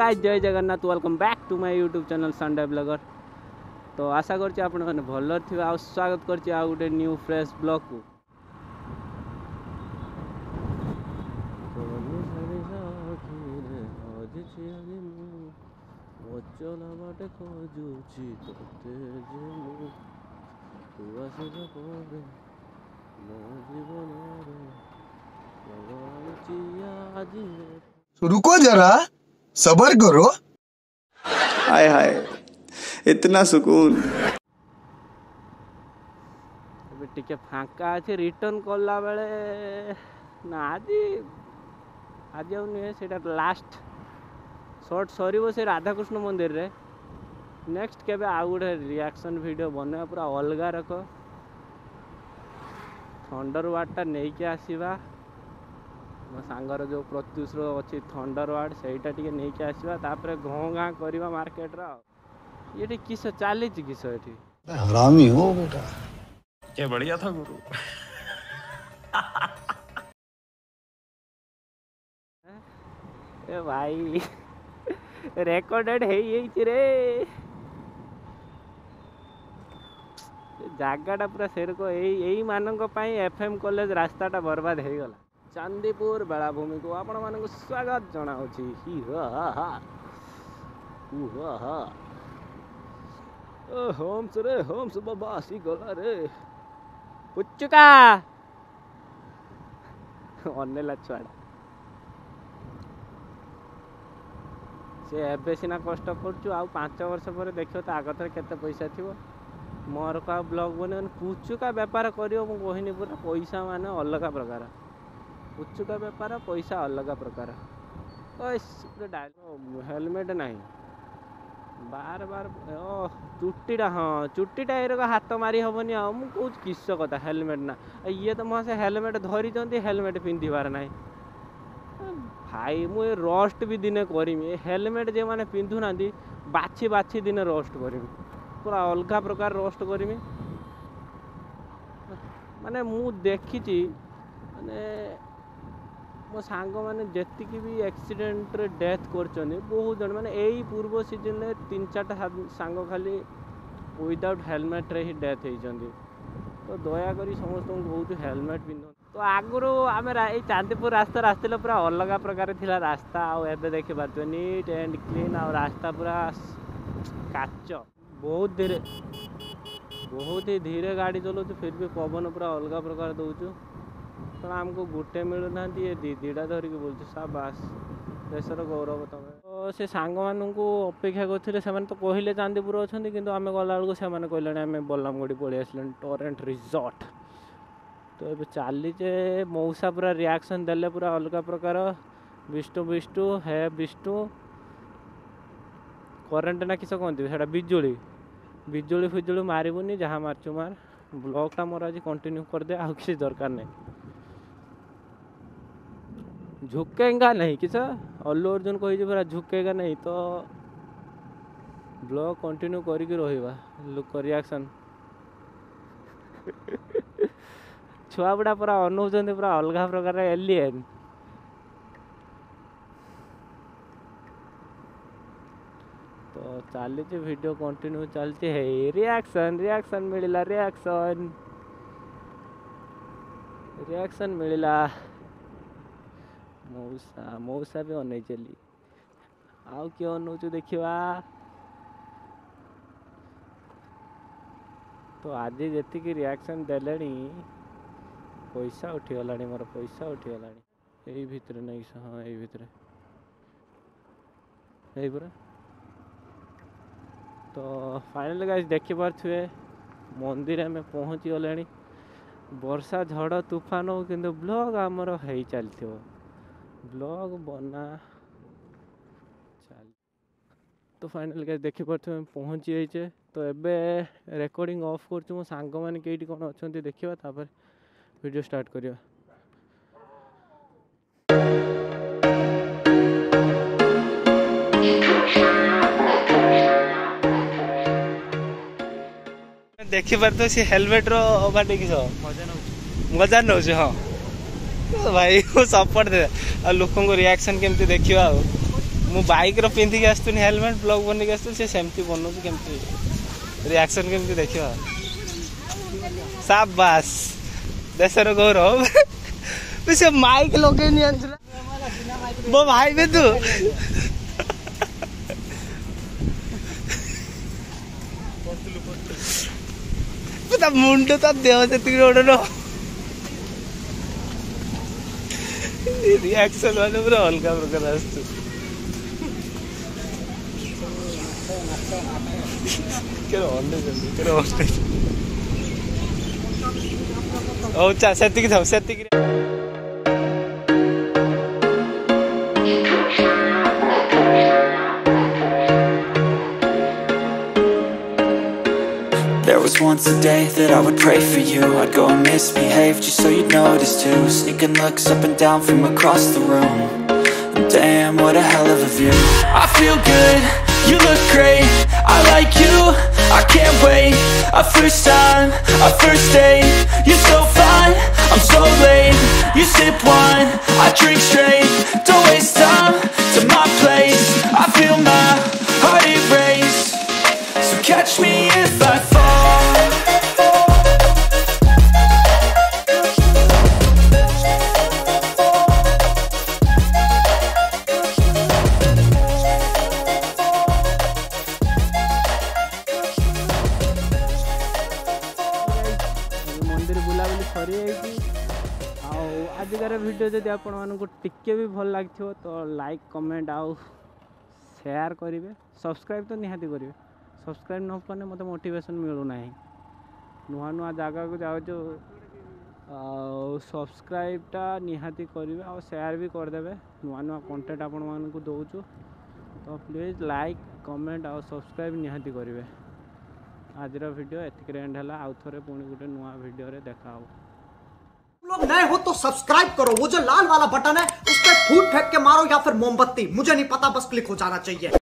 Guys जय Jagannath welcome back to my YouTube channel Sunday blogger. तो आशा करछि आपण माने भल थिबे आ स्वागत करछि आ गुटे न्यू फ्रेश ब्लॉग को। रुको जरा सबर करो। हाय हाय इतना सुकून। टिके फांका अच्छे रिटर्न कला बेले ना आज आज नुहे से लास्ट शॉर्ट सर से राधा कृष्ण मंदिर रे नेक्स्ट केबे आउ गोटे रिएक्शन वीडियो बने पूरा अलग रख थंडर वार्डटा नहीं के आसीबा मो सांगर जो प्रत्युष अच्छी थंडर वार्ड सेटा टिके नहीं के आसीबा तापर घों घाँ करवा मार्केट रा ये किस चली किस ये हरामी हो बेटा। क्या बढ़िया था गुरु। ए भाई रेकॉर्डेड है ये रे जगटा पूरा सेरको यही मानक एफएम कॉलेज रास्ताटा बर्बाद हो गला। चांदीपुर बेलाभूमि को आपण मानक स्वागत जनाऊँगी। होम्स रे होम्स बाबा आसी गला रे पुच्चुका अनेला छुआड़ा से एबे सिना कष्ट करछु आ 5 वर्ष पर देखियो तो आगत केते पैसा थिबो मोर का ब्लॉग बने पुच्चुका व्यापार करियो मु कहनी पूरा पैसा माने अलग प्रकार पुच्चुका व्यापार पैसा अलग प्रकार। हेलमेट नहीं बार बार चुट्टीटा हाँ चुट्टीटा ए हाथ मारी हेनी आ कौन किस कथा हेलमेट ना ये तो मुझे हेलमेट धरी हेलमेट पिंधार ना भाई मुझे रोस्ट भी दिने करमी हेलमेट जे मैंने पिंधु ना बाछी बाछी दिने रोस्ट करमी पूरा अलग प्रकार रोस्ट करमी माने मु देखी माने मो सांग मैंने जी भी एक्सीडेंट रे डेथ कर बहुत जन माने यही पूर्व सीजन में 3-4 सांग खाली विदाउट हेलमेट रे ही डेथ होती। तो दयाकोरी समस्त बहुत हेलमेट पिंध। तो आगुरी आम चांदीपुर रास्ता रास्ते पूरा अलग प्रकार थिला रास्ता आबे देखी पारे नीट एंड क्लीन आ रास्ता पूरा काच बहुत ही धीरे गाड़ी चलाऊ फिर भी पवन पूरा अलग प्रकार दौचु तो आमको गोटे मिलूना ये दीदा धरिक बोलते साबास देशर गौरव तुम। तो से सांग मानू अपेक्षा करते तो कहले चांदीपुर अच्छा कि आम गला बेलू से कहले आम बलारामगड़ी पलि आसले टोरेंट रिजॉर्ट। तो ये चलीचे मौसा पूरा रिएक्शन देले पूरा अलग प्रकार विष्णु विष्णु हे विष्णु करेन्ट ना किस कहते हैं बिजुली बिजुली फिजुली मारबुनि जहाँ मारचु मार ब्लॉगटा मोर आज कंटिन्यू कर दे आ किसी दरकार नहीं झुकेगा नहीं किस अल्लू अर्जुन कही पूरा झुकेगा नहीं तो ब्लॉग कंटिन्यू करके रहिबा लुक रिएक्शन छुआ बुढ़ा पूरा अनौचंदी पूरा अलग प्रकार एलियन। तो चली वीडियो कंटिन्यू चलती है रिएक्शन रिएक्शन मिलला रिएक्शन रिएक्शन मिलला मौसा मौसा भी अनै चली आउ किए अनौचु देखा। तो आज जी रिएक्शन देले पैसा उठीगला मोर पैसा उठीगला यही भितर नहीं हाँ यही भितर यही पूरा। तो फाइनल गाइस देखी पारे मंदिर में पहुँची गले वर्षा झड़ तूफान हो कि ब्लॉग आमर हो चलती ब्लॉग बना चल। तो फाइनल गाइस देखी पारे पहुँची जाइए। तो एबे रेकॉर्डिंग ऑफ कर मो सांग मैंने कई कौन अच्छा देखा तापर वीडियो स्टार्ट करिया। देखी पारे सी हेलमेट रे कि मजा नौ हाँ भाई वो सपोर्ट दे लोक रिएक्शन केमती देखा मु बाइक रो पिंधि के आस्तुनी हेलमेट ब्लॉग बनि के आस्तु से सेमती बनउ केमती रिएक्शन केमती देखियो शाबाश देशर गौरव से माइक लगे नहीं आंसला वो भाई बे तू पता मुंडो ता देव से तीर ओडनो रिएक्शन वाले पूरा अलग प्रकार आस्तु केरो ओंडे जल्दी केरो ओंडे ओ चा सेति की थाओ सेति की There was once a day that I would pray for you. I'd go and misbehave just so you'd notice too. Sneaking looks up and down from across the room. And damn, what a hell of a view. I feel good, you look great. I like you, I can't wait. A first time, a first date. You're so fine, I'm so late. You sip wine, I drink straight. Don't waste time to my place. I feel my heart erase. So catch me if I fall. मंदिर बुलाबुली सरी आजिकार video जदि आपण मानक टिके भी भल लगी तो लाइक कमेंट आउ शेयर करेंगे सब्सक्राइब तो निहाती करेंगे सब्सक्राइब न कले मत मोटिवेशन मिलूना नुआ नुआ जगह को जाऊँ सब्सक्राइबटा निहाती करेंगे और शेयर भी करदे नुआ नुआ कंटेंट आपण मानक दौचु तो प्लीज लाइक कमेंट और सब्सक्राइब निहाती करेंगे आज वीडियो एतिक एंड है आउ थे पुणी गोटे नुआ वीडियो रे देखा लोग नए हो तो सब्सक्राइब करो वो जो लाल वाला बटन है उस पर फूट फेंक के मारो या फिर मोमबत्ती मुझे नहीं पता बस क्लिक हो जाना चाहिए।